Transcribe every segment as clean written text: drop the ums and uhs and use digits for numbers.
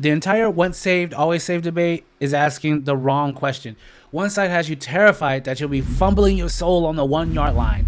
The entire once saved, always saved debate is asking the wrong question. One side has you terrified that you'll be fumbling your soul on the 1 yard line.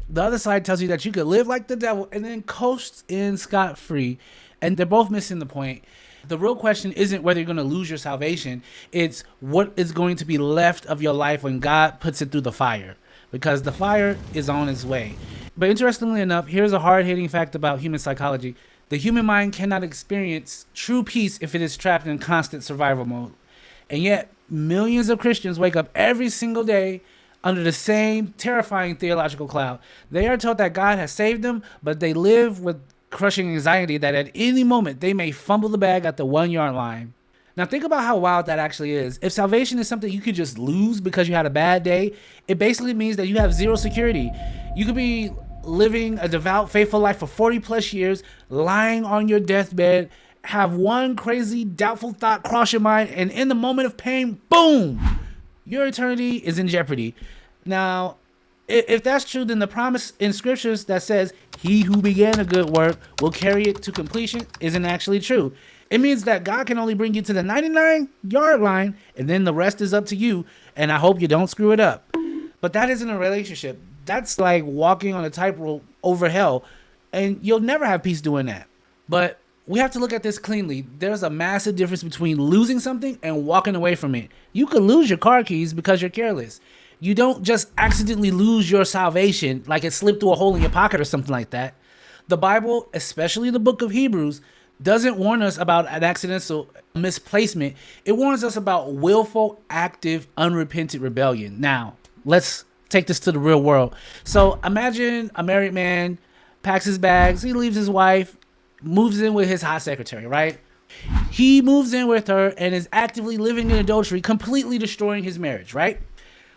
The other side tells you that you could live like the devil and then coast in scot-free. And they're both missing the point. The real question isn't whether you're going to lose your salvation. It's what is going to be left of your life when God puts it through the fire. Because the fire is on its way. But interestingly enough, here's a hard-hitting fact about human psychology. The human mind cannot experience true peace if it is trapped in constant survival mode. And yet, millions of Christians wake up every single day under the same terrifying theological cloud. They are told that God has saved them, but they live with crushing anxiety that at any moment they may fumble the bag at the 1 yard line. Now think about how wild that actually is. If salvation is something you could just lose because you had a bad day, it basically means that you have zero security. You could be living a devout, faithful life for 40 plus years, lying on your deathbed, have one crazy, doubtful thought cross your mind, and in the moment of pain, boom, your eternity is in jeopardy. Now, if that's true, then the promise in scriptures that says he who began a good work will carry it to completion isn't actually true. It means that God can only bring you to the 99-yard line, and then the rest is up to you, and I hope you don't screw it up. But that isn't a relationship. That's like walking on a tightrope over hell, and you'll never have peace doing that. But we have to look at this cleanly. There's a massive difference between losing something and walking away from it. You could lose your car keys because you're careless. You don't just accidentally lose your salvation like it slipped through a hole in your pocket or something like that. The Bible, especially the book of Hebrews, doesn't warn us about an accidental misplacement. It warns us about willful, active, unrepentant rebellion. Now, let's take this to the real world. So imagine a married man packs his bags, he leaves his wife, moves in with his hot secretary, right? He moves in with her and is actively living in adultery, completely destroying his marriage, right?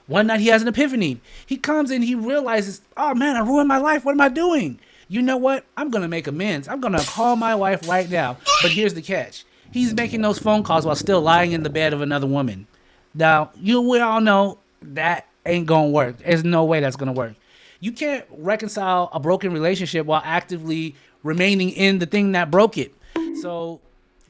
One night he has an epiphany. He comes and he realizes, oh man, I ruined my life. What am I doing? You know what? I'm going to make amends. I'm going to call my wife right now. But here's the catch. He's making those phone calls while still lying in the bed of another woman. Now, we all know that ain't going to work. There's no way that's going to work. You can't reconcile a broken relationship while actively remaining in the thing that broke it. So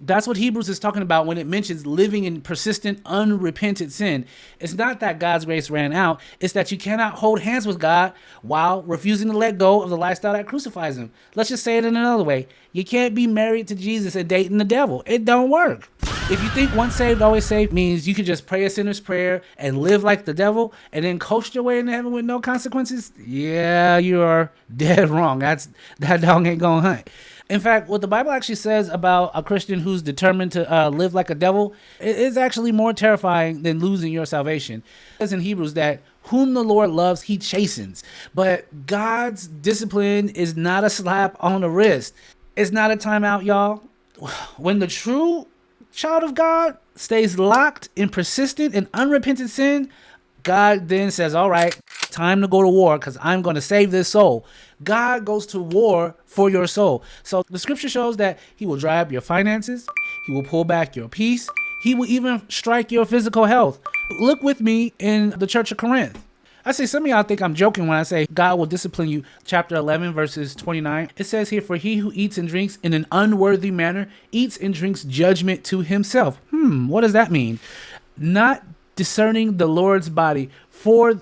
that's what Hebrews is talking about when it mentions living in persistent, unrepentant sin. It's not that God's grace ran out. It's that you cannot hold hands with God while refusing to let go of the lifestyle that crucifies him. Let's just say it in another way. You can't be married to Jesus and dating the devil. It don't work. If you think once saved, always saved means you can just pray a sinner's prayer and live like the devil and then coast your way into heaven with no consequences, yeah, you are dead wrong. That dog ain't gonna hunt. In fact, what the Bible actually says about a Christian who's determined to live like a devil is actually more terrifying than losing your salvation. It says in Hebrews that whom the Lord loves, he chastens. But God's discipline is not a slap on the wrist. It's not a timeout, y'all. When the true child of God stays locked in persistent and unrepentant sin, God then says, all right, time to go to war because I'm going to save this soul. God goes to war for your soul. So the scripture shows that he will dry up your finances. He will pull back your peace. He will even strike your physical health. Look with me in the church of Corinth. I say some of y'all think I'm joking when I say God will discipline you. Chapter 11, verses 29. It says here, for he who eats and drinks in an unworthy manner eats and drinks judgment to himself. What does that mean? Not discerning the Lord's body.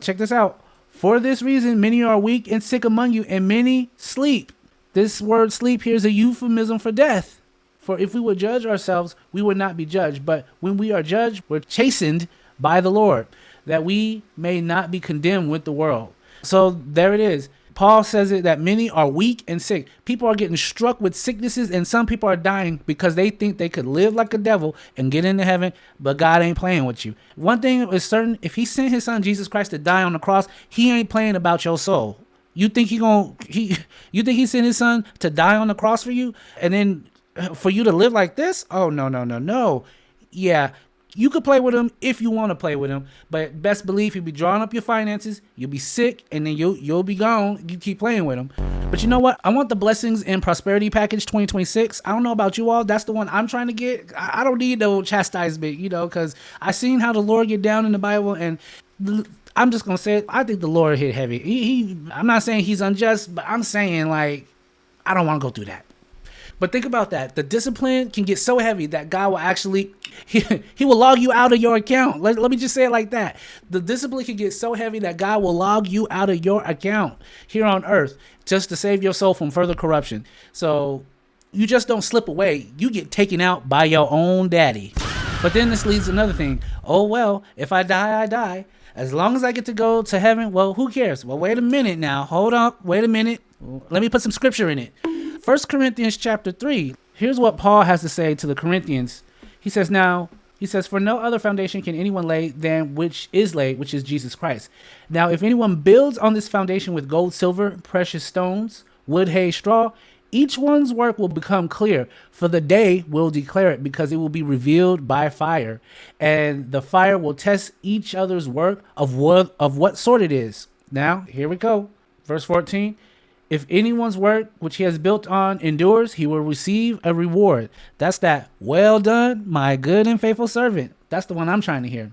Check this out. For this reason, many are weak and sick among you, and many sleep. This word sleep here is a euphemism for death. For if we would judge ourselves, we would not be judged. But when we are judged, we're chastened by the Lord, that we may not be condemned with the world. So there it is. Paul says it that many are weak and sick. People are getting struck with sicknesses, and some people are dying because they think they could live like a devil and get into heaven, but God ain't playing with you. One thing is certain, if he sent his son Jesus Christ to die on the cross, he ain't playing about your soul. You think you think he sent his son to die on the cross for you and then for you to live like this? Oh, no. Yeah. You could play with him if you want to play with him, but best believe he'll be drawing up your finances, you'll be sick, and then you'll be gone. You keep playing with him. But you know what? I want the blessings and prosperity package 2026. I don't know about you all. That's the one I'm trying to get. I don't need no chastisement, because I seen how the Lord get down in the Bible, and I'm just going to say it. I think the Lord hit heavy. I'm not saying he's unjust, but I'm saying, I don't want to go through that. But think about that. The discipline can get so heavy that God will actually, he will log you out of your account. Let me just say it like that. The discipline can get so heavy that God will log you out of your account here on earth just to save your soul from further corruption. So you just don't slip away. You get taken out by your own daddy. But then this leads to another thing. Oh, well, if I die, I die. As long as I get to go to heaven, well, who cares? Well, wait a minute now. Hold up. Wait a minute. Let me put some scripture in it. 1 Corinthians chapter 3. Here's what Paul has to say to the Corinthians. He says, for no other foundation can anyone lay than which is laid, which is Jesus Christ. Now, if anyone builds on this foundation with gold, silver, precious stones, wood, hay, straw, each one's work will become clear, for the day will declare it, because it will be revealed by fire. And the fire will test each other's work of what sort it is. Now, here we go. Verse 14. If anyone's work which he has built on endures, he will receive a reward. That's that, well done, my good and faithful servant. That's the one I'm trying to hear.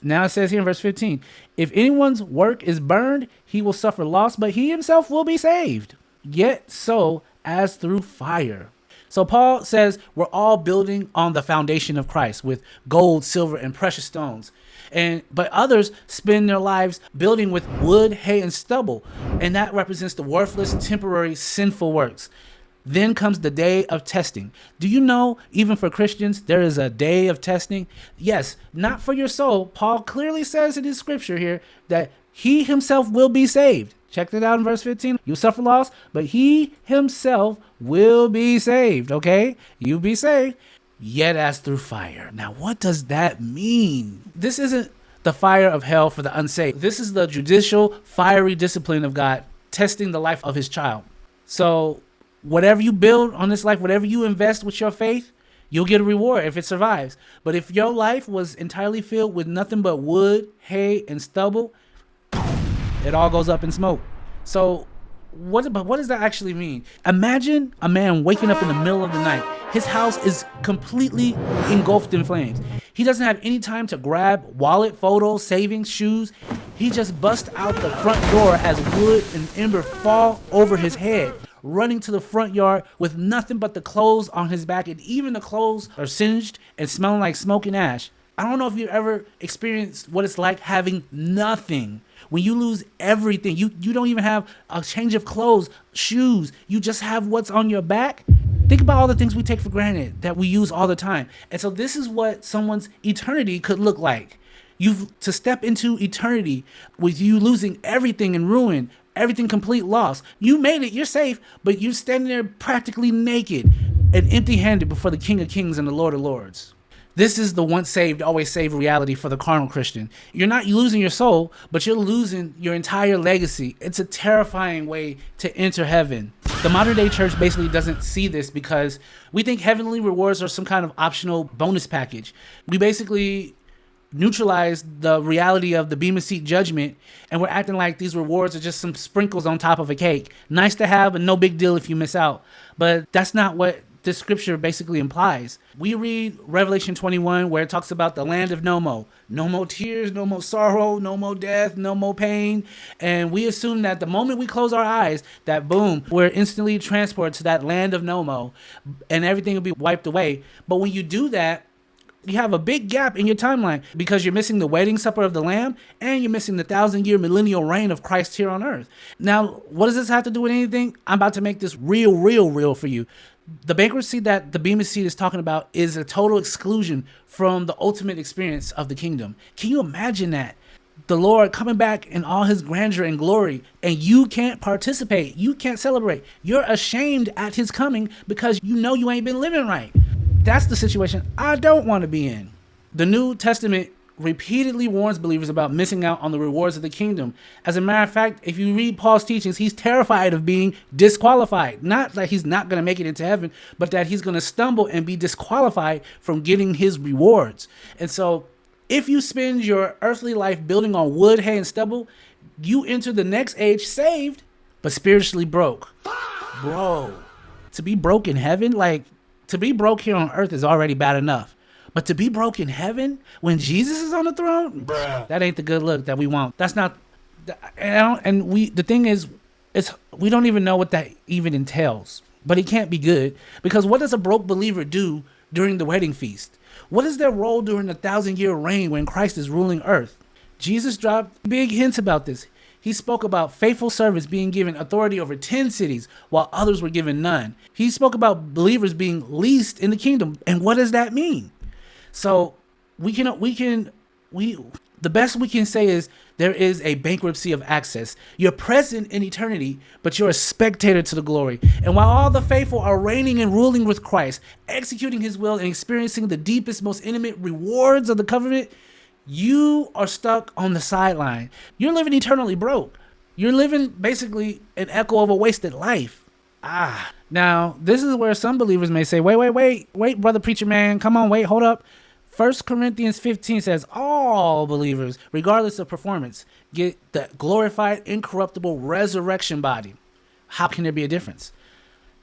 Now it says here in verse 15, if anyone's work is burned, he will suffer loss, but he himself will be saved, yet so as through fire. So Paul says we're all building on the foundation of Christ with gold, silver, and precious stones. But others spend their lives building with wood, hay, and stubble. And that represents the worthless, temporary, sinful works. Then comes the day of testing. Do you know, even for Christians, there is a day of testing? Yes, not for your soul. Paul clearly says in his scripture here that he himself will be saved. Check that out in verse 15. You suffer loss, but he himself will be saved. Okay? You'll be saved. Yet as through fire. Now, what does that mean? This isn't the fire of hell for the unsaved. This is the judicial, fiery discipline of God testing the life of his child. So whatever you build on this life, whatever you invest with your faith, you'll get a reward if it survives. But if your life was entirely filled with nothing but wood, hay, and stubble, it all goes up in smoke. So what does that actually mean? Imagine a man waking up in the middle of the night. His house is completely engulfed in flames. He doesn't have any time to grab wallet, photos, savings, shoes. He just busts out the front door as wood and ember fall over his head, running to the front yard with nothing but the clothes on his back, and even the clothes are singed and smelling like smoke and ash. I don't know if you've ever experienced what it's like having nothing. When you lose everything, you don't even have a change of clothes, shoes. You just have what's on your back. Think about all the things we take for granted that we use all the time. And so this is what someone's eternity could look like. To step into eternity with you losing everything and ruin, everything complete loss. You made it, you're safe, but you're standing there practically naked and empty-handed before the King of Kings and the Lord of Lords. This is the once saved, always saved reality for the carnal Christian. You're not losing your soul, but you're losing your entire legacy. It's a terrifying way to enter heaven. The modern day church basically doesn't see this because we think heavenly rewards are some kind of optional bonus package. We basically neutralize the reality of the Bema Seat judgment, and we're acting like these rewards are just some sprinkles on top of a cake. Nice to have, but no big deal if you miss out. But that's not what this scripture basically implies. We read Revelation 21 where it talks about the land of no more. No more tears, no more sorrow, no more death, no more pain. And we assume that the moment we close our eyes, that boom, we're instantly transported to that land of no more and everything will be wiped away. But when you do that, you have a big gap in your timeline because you're missing the wedding supper of the Lamb and you're missing the 1,000-year millennial reign of Christ here on earth. Now, what does this have to do with anything? I'm about to make this real for you. The bankruptcy that the Bema Seat is talking about is a total exclusion from the ultimate experience of the kingdom. Can you imagine that? The Lord coming back in all his grandeur and glory, and you can't participate. You can't celebrate. You're ashamed at his coming because you know you ain't been living right. That's the situation I don't want to be in. The New Testament repeatedly warns believers about missing out on the rewards of the kingdom. As a matter of fact, if you read Paul's teachings, he's terrified of being disqualified. Not that he's not going to make it into heaven, but that he's going to stumble and be disqualified from getting his rewards. And so if you spend your earthly life building on wood, hay, and stubble, you enter the next age saved, but spiritually broke. Bro, to be broke in heaven, to be broke here on earth is already bad enough. But to be broke in heaven when Jesus is on the throne, bruh, that ain't the good look that we want. That's not, the thing is, we don't even know what that even entails. but he can't be good, because what does a broke believer do during the wedding feast? What is their role during the 1,000-year reign when Christ is ruling earth? Jesus dropped big hints about this. He spoke about faithful servants being given authority over 10 cities while others were given none. He spoke about believers being least in the kingdom. And what does that mean? So the best we can say is there is a bankruptcy of access. You're present in eternity, but you're a spectator to the glory. And while all the faithful are reigning and ruling with Christ, executing his will and experiencing the deepest, most intimate rewards of the covenant, you are stuck on the sideline. You're living eternally broke. You're living basically an echo of a wasted life. Now, this is where some believers may say, wait, brother preacher man, come on, wait, hold up. 1 Corinthians 15 says all believers, regardless of performance, get the glorified, incorruptible resurrection body. How can there be a difference?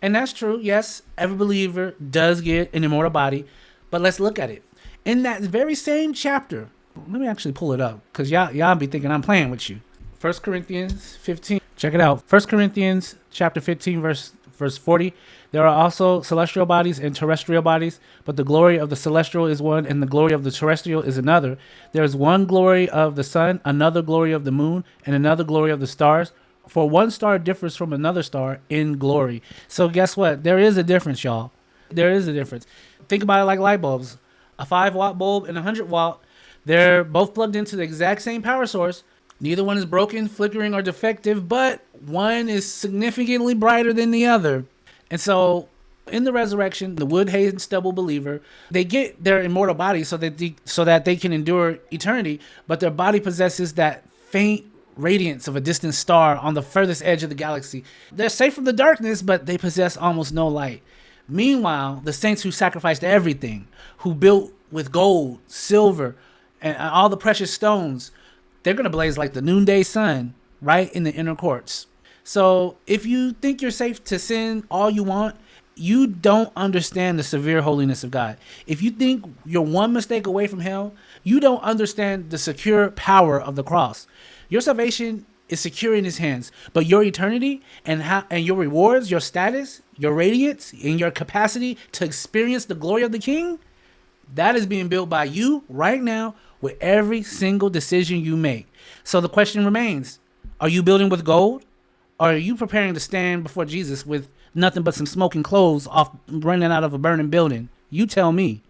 And that's true. Yes, every believer does get an immortal body, but let's look at it. In that very same chapter, let me actually pull it up, because y'all be thinking I'm playing with you. 1 Corinthians 15. Check it out. 1 Corinthians chapter 15, verse 40. There are also celestial bodies and terrestrial bodies, but the glory of the celestial is one, and the glory of the terrestrial is another. There is one glory of the sun, another glory of the moon, and another glory of the stars. For one star differs from another star in glory. So guess what? There is a difference, y'all. There is a difference. Think about it like light bulbs. A 5-watt bulb and a 100-watt. They're both plugged into the exact same power source. Neither one is broken, flickering, or defective, but one is significantly brighter than the other. And so in the resurrection, the wood, hay, and stubble believer, they get their immortal body so that they can endure eternity, but their body possesses that faint radiance of a distant star on the furthest edge of the galaxy. They're safe from the darkness, but they possess almost no light. Meanwhile, the saints who sacrificed everything, who built with gold, silver, and all the precious stones, they're going to blaze like the noonday sun right in the inner courts. So if you think you're safe to sin all you want, you don't understand the severe holiness of God. If you think you're one mistake away from hell, you don't understand the secure power of the cross. Your salvation is secure in his hands, but your eternity and your rewards, your status, your radiance, and your capacity to experience the glory of the King, that is being built by you right now with every single decision you make. So the question remains, are you building with gold? Or are you preparing to stand before Jesus with nothing but some smoking clothes running out of a burning building? You tell me.